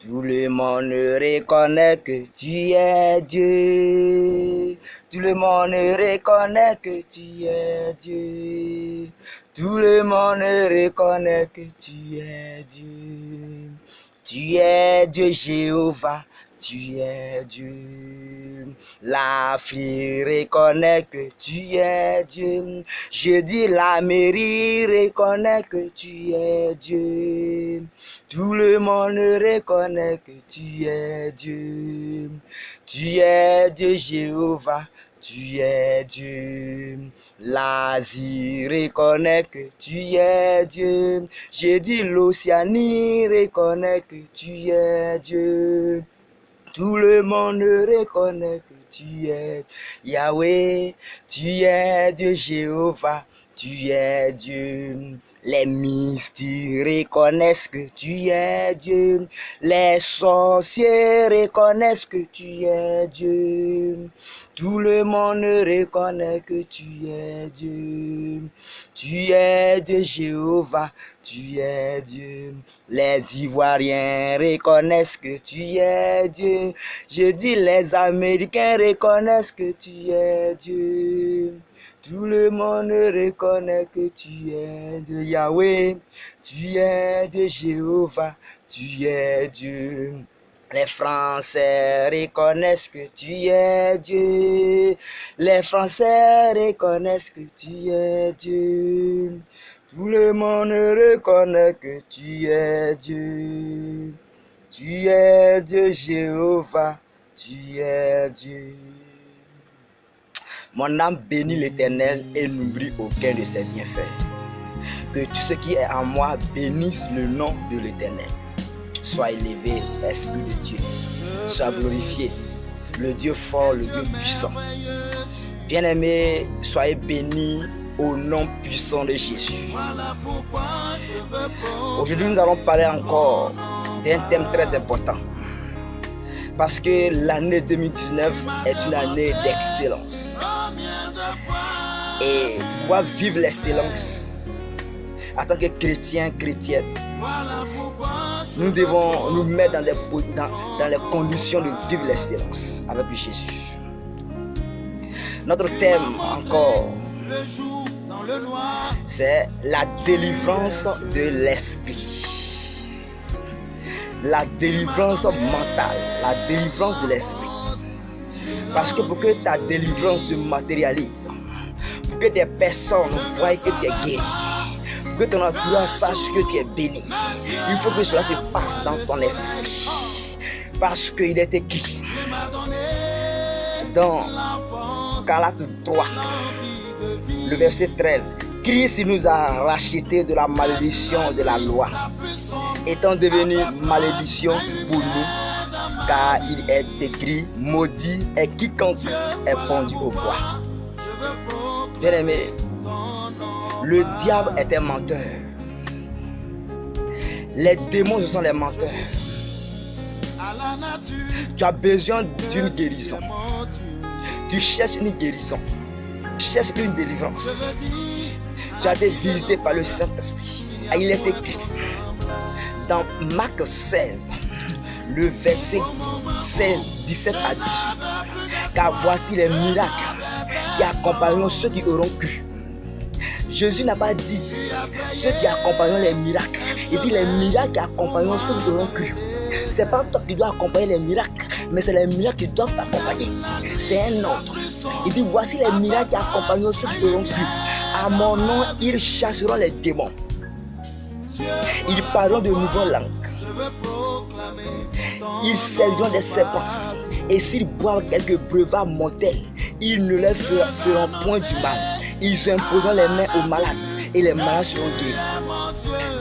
Tout le monde reconnaît que tu es Dieu. Tout le monde reconnaît que tu es Dieu. Tout le monde reconnaît que tu es Dieu. Tu es Dieu Jéhovah, tu es Dieu. La fille reconnaît que tu es Dieu. Je dis la mairie reconnaît que tu es Dieu. Tout le monde reconnaît que tu es Dieu. Tu es Dieu Jéhovah, tu es Dieu. L'Asie reconnaît que tu es Dieu. J'ai dit l'Océanie reconnaît que tu es Dieu. Tout le monde reconnaît que tu es Yahweh, tu es Dieu Jéhovah, tu es Dieu. Les mystiques reconnaissent que tu es Dieu. Les sorciers reconnaissent que tu es Dieu. Tout le monde reconnaît que tu es Dieu. Tu es Dieu Jéhovah, tu es Dieu. Les Ivoiriens reconnaissent que tu es Dieu. Je dis les Américains reconnaissent que tu es Dieu. Tout le monde reconnaît que tu es Dieu. Yahweh, tu es Dieu Jéhovah, tu es Dieu. Les Français reconnaissent que tu es Dieu. Les Français reconnaissent que tu es Dieu. Tout le monde reconnaît que tu es Dieu. Tu es Dieu Jéhovah, tu es Dieu. Mon âme bénit l'Éternel et n'oublie aucun de ses bienfaits. Que tout ce qui est en moi bénisse le nom de l'Éternel. Sois élevé, Esprit de Dieu. Sois glorifié, le Dieu fort, le Dieu puissant. Bien-aimés, soyez bénis au nom puissant de Jésus. Aujourd'hui, nous allons parler encore d'un thème très important. Parce que l'année 2019 est une année d'excellence. Et pour pouvoir vivre l'excellence, en tant que chrétiens, chrétiennes, nous devons nous mettre dans les conditions de vivre l'excellence avec Jésus. Notre thème encore, c'est la délivrance de l'esprit. La délivrance mentale, la délivrance de l'esprit. Parce que pour que ta délivrance se matérialise, pour que des personnes voient que tu es guéri, pour que ton entourage sache que tu es béni, il faut que cela se passe dans ton esprit. Parce qu'il est écrit dans Galates 3, le verset 13, Christ nous a rachetés de la malédiction de la loi, étant devenu malédiction pour nous, car il est écrit, maudit est quiconque est pendu au bois. Bien-aimé, le diable est un menteur. Les démons, ce sont les menteurs. Tu as besoin d'une guérison. Tu cherches une guérison. Tu cherches une délivrance. Tu as été visité par le Saint-Esprit. Il est écrit dans Marc 16, le verset 16, 17 à 18. Car voici les miracles qui accompagneront ceux qui auront cru. Jésus n'a pas dit ceux qui accompagneront les miracles. Il dit les miracles qui accompagneront ceux qui auront cru. C'est pas toi qui dois accompagner les miracles, mais c'est les miracles qui doivent t'accompagner. C'est un ordre. Il dit voici les miracles qui accompagneront ceux qui auront cru. À mon nom, ils chasseront les démons. Ils parleront de nouvelles langues. Ils saisiront des serpents. Et s'ils boivent quelques breuvages mortels, ils ne leur feront point du mal. Ils imposeront les mains aux malades et les malades seront guéris.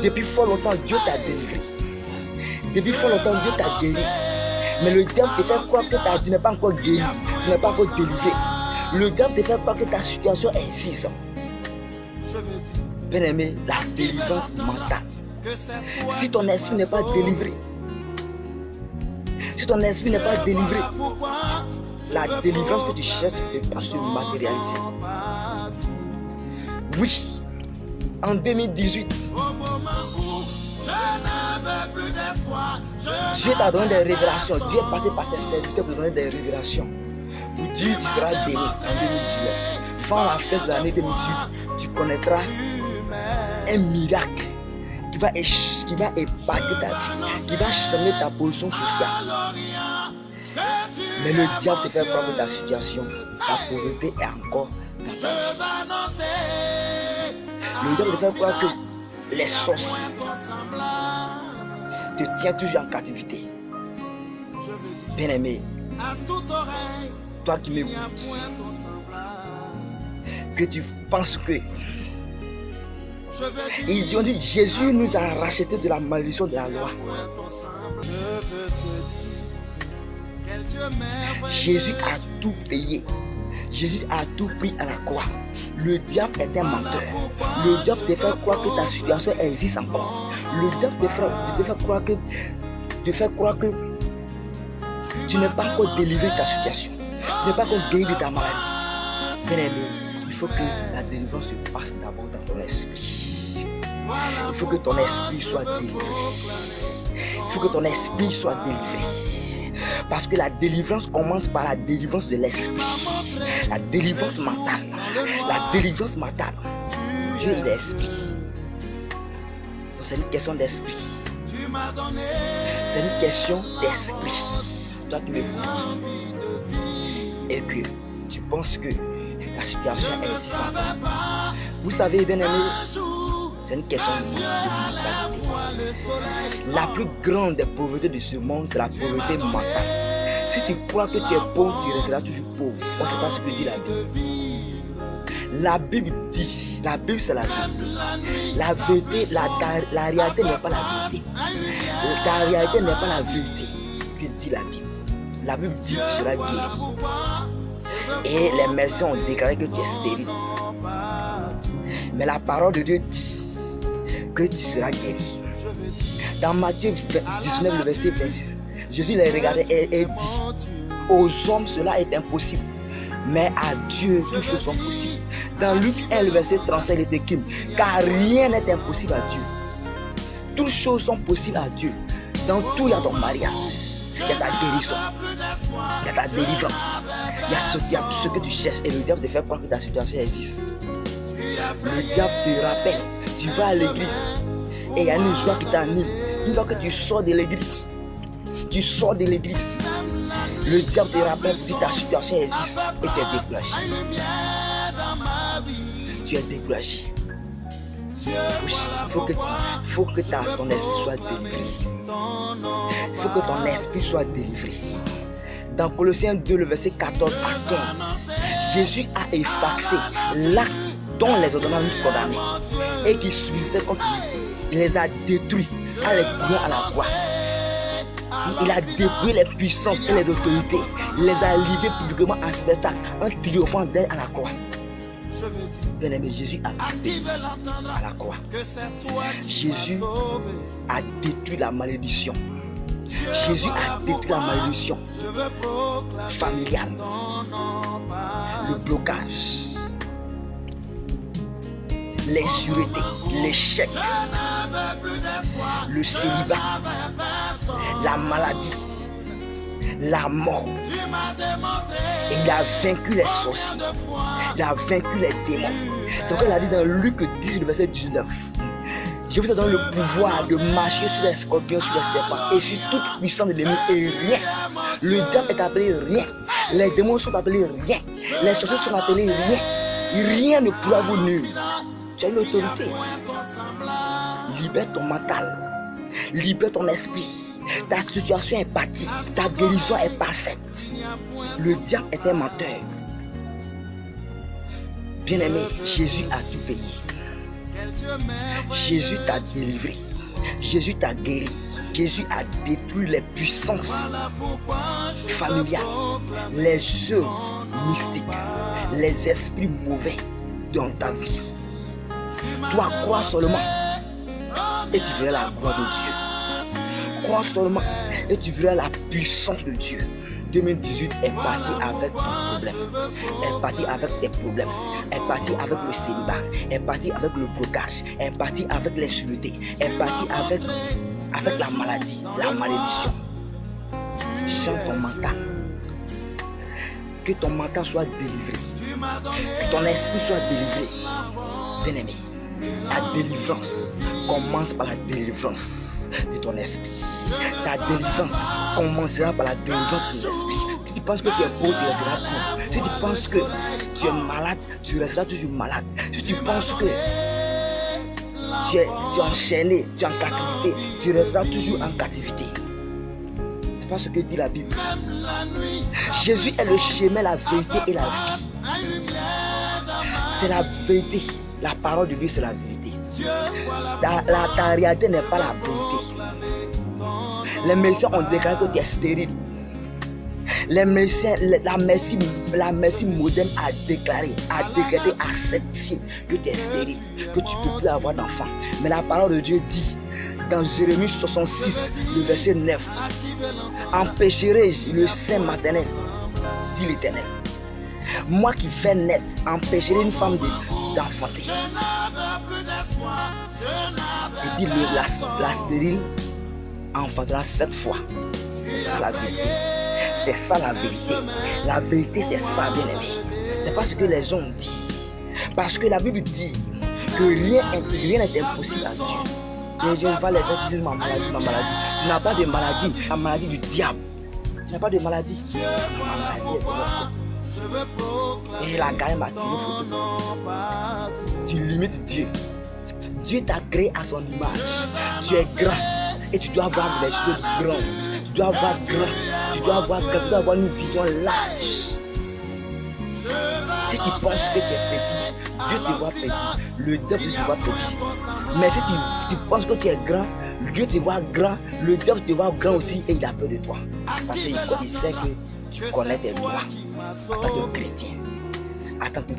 Depuis fort longtemps, Dieu t'a délivré. Depuis fort longtemps, Dieu t'a guéri. Mais le diable te fait croire que tu n'es pas encore guéri, tu n'es pas encore délivré. Le diable te fait croire que ta situation existe. Bien-aimé, la délivrance mentale. Si ton esprit n'est pas délivré, si ton esprit n'est pas délivré, la délivrance que tu cherches ne peut pas se matérialiser. Oui, en 2018, Dieu t'a donné des révélations. Dieu est passé par ses serviteurs pour donner des révélations. Pour dire tu seras béni en 2019. Avant la fin de l'année 2018, tu connaîtras un miracle qui va épater ta vie, qui va changer ta position sociale. Mais le diable te fait croire que ta situation, ta pauvreté est encore dans ta vie. Le diable te fait croire que les sorciers te tiennent toujours en captivité. Bien-aimé, toi qui m'écoutes, que tu penses que ils ont dit Jésus nous a racheté de la malédiction de la loi. Jésus a tout payé. Jésus a tout pris à la croix. Le diable est un menteur. Le diable te fait croire que ta situation existe encore. Le diable te fait croire que tu n'es pas encore délivré de ta situation. Tu n'es pas encore guéri de ta maladie. Bien-aimé, il faut que la délivrance se passe d'abord dans ton esprit. Il faut que ton esprit soit délivré. Il faut que ton esprit soit délivré. Parce que la délivrance commence par la délivrance de l'esprit. La délivrance mentale. La délivrance mentale. Dieu il est esprit. Donc c'est une question d'esprit. C'est une question d'esprit. Toi qui m'écoutes et que tu penses que la situation est existe encore. Vous savez, bien aimé, c'est une question de mentalité. La plus grande des pauvretés de ce monde, c'est la pauvreté mentale. Si tu crois que tu es pauvre, tu resteras toujours pauvre. On ne sait pas ce que dit la Bible. La Bible dit, la Bible c'est la vérité. La vérité, la réalité n'est pas la vérité. La réalité n'est pas la vérité que dit la Bible. La Bible dit que tu seras guéri. Et les médecins ont déclaré que tu es stérile. Mais la parole de Dieu dit que tu seras guéri. Dans Matthieu 19, le verset 26, Jésus les regardait et dit: aux hommes cela est impossible, mais à Dieu toutes choses sont possibles. Dans Luc 1, le verset 35, il est écrit: car rien n'est impossible à Dieu. Toutes choses sont possibles à Dieu. Dans tout, il y a ton mariage, il y a ta guérison, il y a ta délivrance, il y a tout ce que tu cherches. Et le diable te fait croire que ta situation existe. Le diable te rappelle, tu vas à l'église et il y a une joie qui t'anime. Une fois que tu sors de l'église, le diable te rappelle que ta situation existe et tu es découragé. Tu es découragé. Il faut que ton esprit soit délivré. Il faut que ton esprit soit délivré. Dans Colossiens 2, le verset 14 à 15, Jésus a effacé l'acte dont les ordonnances nous condamnaient et qui subsistaient contre nous. Il les a détruits en les clouant à la croix. Il a dépouillé les puissances et les autorités. Il les a livrés publiquement en spectacle en triomphant d'elles à la croix. Bien-aimé, Jésus a tout payé à la croix. Jésus a détruit la malédiction. Jésus a détruit la malédiction familiale, le blocage, les suretés, l'échec, le célibat, la maladie, la mort. Et il a vaincu les sorciers, il a vaincu les démons. C'est pourquoi il a dit dans Luc 10, le verset 19: je vous donne le pouvoir de marcher sur les scorpions, sur les serpents et sur toute puissance de l'ennemi, et rien, le diable est appelé rien, les démons sont appelés rien, les sorciers sont appelés rien. Rien ne pourra vous nuire. Tu as une autorité. Libère ton mental, libère ton esprit. Ta situation est partie, ta guérison est parfaite. Le diable est un menteur. Bien-aimé, Jésus a tout payé. Jésus t'a délivré. Jésus t'a guéri. Jésus a détruit les puissances familiales, les œuvres mystiques, les esprits mauvais dans ta vie. Toi, crois seulement et tu verras la gloire de Dieu. Crois seulement et tu verras la puissance de Dieu. 2018 est parti avec ton problème, est parti avec tes problèmes, est parti avec le célibat, est parti avec le blocage, est parti avec l'insularité, est parti avec la maladie, la malédiction. Chante ton mental. Que ton mental soit délivré. Que ton esprit soit délivré. Bien-aimé, ta délivrance commence par la délivrance de ton esprit. Ta délivrance commencera par la délivrance de ton esprit. Si tu penses que tu es pauvre, tu resteras pauvre. Si tu penses que tu es malade, tu resteras toujours malade. Si tu penses que tu es enchaîné, tu es en captivité, tu resteras toujours en captivité. C'est pas ce que dit la Bible. Jésus est le chemin, la vérité et la vie. C'est la vérité. La parole de Dieu, c'est la vérité. Ta réalité n'est pas la vérité. Les médecins ont déclaré que tu es stérile. Les médecins, la médecine moderne a déclaré, a certifié que tu es stérile, que tu ne peux plus avoir d'enfant. Mais la parole de Dieu dit, dans Jérémie 66, le verset 9, empêcherai-je le sein maternel, dit l'Éternel. Moi qui fais naître, empêcherai une femme d'enfanter. Il dit la stérile enfantera 7 fois. C'est ça la vérité. C'est ça la vérité. La vérité, c'est ça, bien-aimé. C'est pas ce que les gens ont dit. Parce que la Bible dit que rien n'est impossible à Dieu. Et je vois les gens qui disent ma maladie. Tu n'as pas de maladie, la maladie du diable. Tu n'as pas de maladie. Ma maladie est de l'autre côté. Et la gagne m'a tiré photo. Tu limites Dieu. Dieu t'a créé à son image. Tu es grand et tu dois avoir des choses grandes. Tu dois avoir grand. Tu dois avoir une vision large. Si tu penses que tu es petit, Dieu te voit petit. Le diable te voit petit. Mais si tu penses que tu es grand, Dieu te voit grand. Le diable te voit grand aussi et il a peur de toi. Parce qu'il sait que tu connais tes lois. En tant que chrétien, en tant que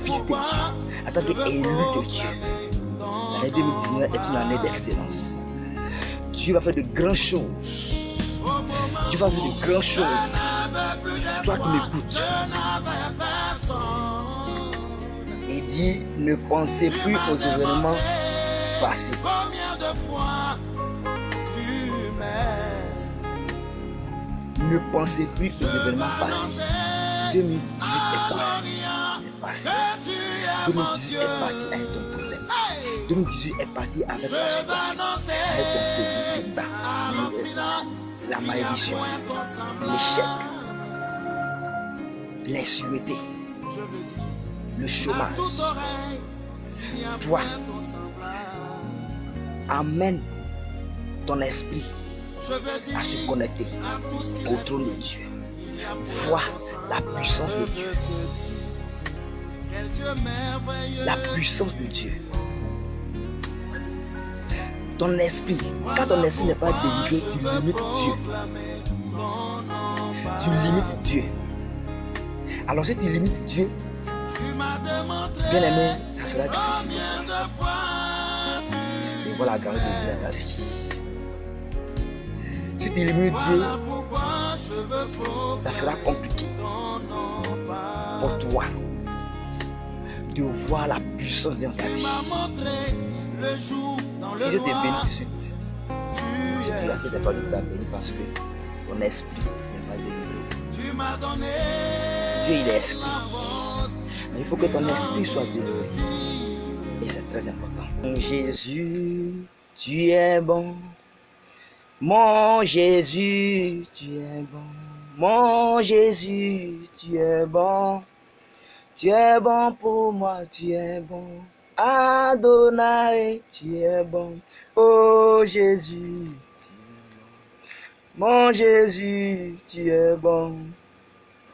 fils de Dieu, en tant qu'élu de Dieu, l'année 2019 est une année d'excellence. Dieu va faire de grandes choses. Dieu va faire de grandes choses. Toi qui m'écoutes, il dit ne pensez plus aux événements passés. Ne pensez plus aux événements passés. 2018 est passé. C'est passé. 2018 est parti avec ton problème. 2018 est parti avec la situation, avec ton célibat, la malédiction, l'échec, l'insularité, le chômage. Toi, amène ton esprit à se connecter au trône de Dieu. Vois la puissance de Dieu. La puissance de Dieu. Ton esprit, quand ton esprit n'est pas délivré, tu limites Dieu. Tu limites Dieu. Alors si tu limites Dieu, bien aimé, ça sera difficile. Et voilà la grandeur de Dieu dans ta vie. Si tu limites Dieu, ça sera compliqué pour toi de voir la puissance dans ta vie. Si Dieu te bénit tout de suite, je dirais que tu n'es pas de ta béni parce que ton esprit n'est pas délivré. Dieu il est esprit. Mais il faut que ton esprit soit délivré. Et c'est très important. Mon Jésus, tu es bon. Mon Jésus, tu es bon. Mon Jésus, tu es bon. Tu es bon pour moi, tu es bon. Adonai, tu es bon. Oh Jésus, tu es bon. Mon Jésus, tu es bon.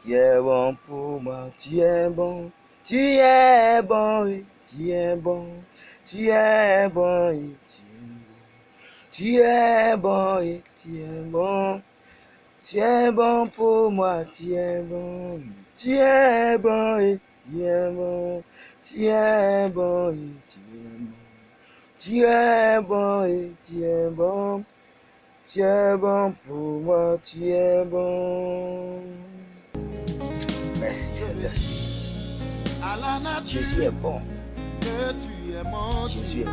Tu es bon pour moi, tu es bon. Tu es bon, et tu es bon. Tu es bon, et tu es bon. Tu es bon, et tu es bon. Tu es bon pour moi, tu es bon. Tu es bon, et tu es bon. Tu es bon, et tu es bon. Tu es bon, et tu es bon. Tu es bon pour moi, tu es bon. Merci Saint-Esprit. Jésus est bon. Jésus est bon.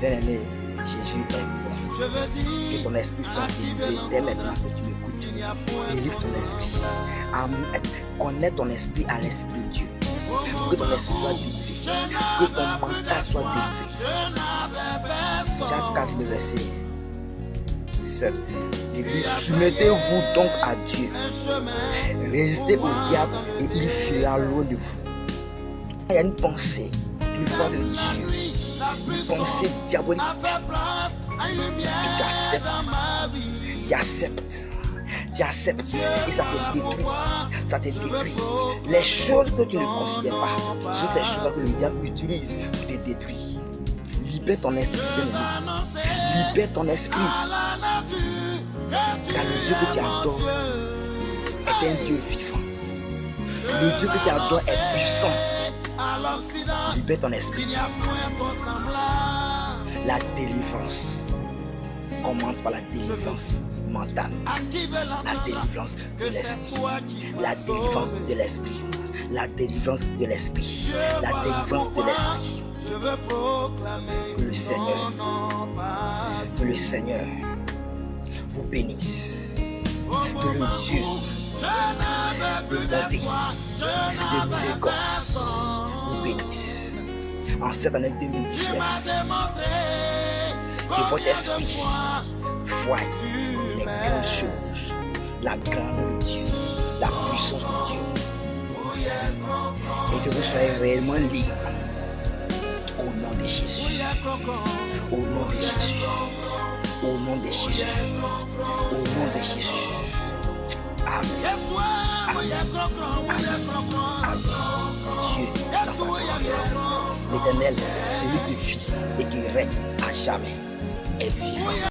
Bien-aimé, Jésus est bon. Que ton esprit soit délivré dès maintenant que tu m'écoutes. Délivre ton esprit. Connais ton esprit à l'esprit de Dieu. Que ton esprit soit délivré. Que ton mental soit délivré. Jean 4, le verset 7. Il dit, soumettez-vous donc à Dieu. Résistez au diable et il fuira loin de vous. Il y a une pensée, une fois de Dieu, une pensée diabolique que tu acceptes. Tu acceptes. Tu acceptes et ça te détruit. Ça te détruit. Les choses que tu ne considères pas, ce sont les choses que le diable utilise pour te détruire. Libère ton esprit. Libère ton esprit. Car le Dieu que tu adores est un Dieu vivant. Le Dieu que tu adores est puissant. Libère ton esprit. La délivrance commence par la délivrance mentale. La délivrance de l'esprit. La délivrance de l'esprit. La délivrance de l'esprit. La délivrance de l'esprit. Que le Seigneur vous bénisse. Que le Dieu de bonté, de miséricorde vous bénisse. En cette année 2019, que votre esprit voie les grandes choses, la grandeur de Dieu, la puissance de Dieu, et que vous soyez réellement libres. Au nom de Jésus. Au nom de Jésus. Au nom de Jésus. Au nom de Jésus. Amen. Amen. Amen. Amen. Dieu dans sa gloire. L'Éternel, celui qui vit et qui règne à jamais, est vivant.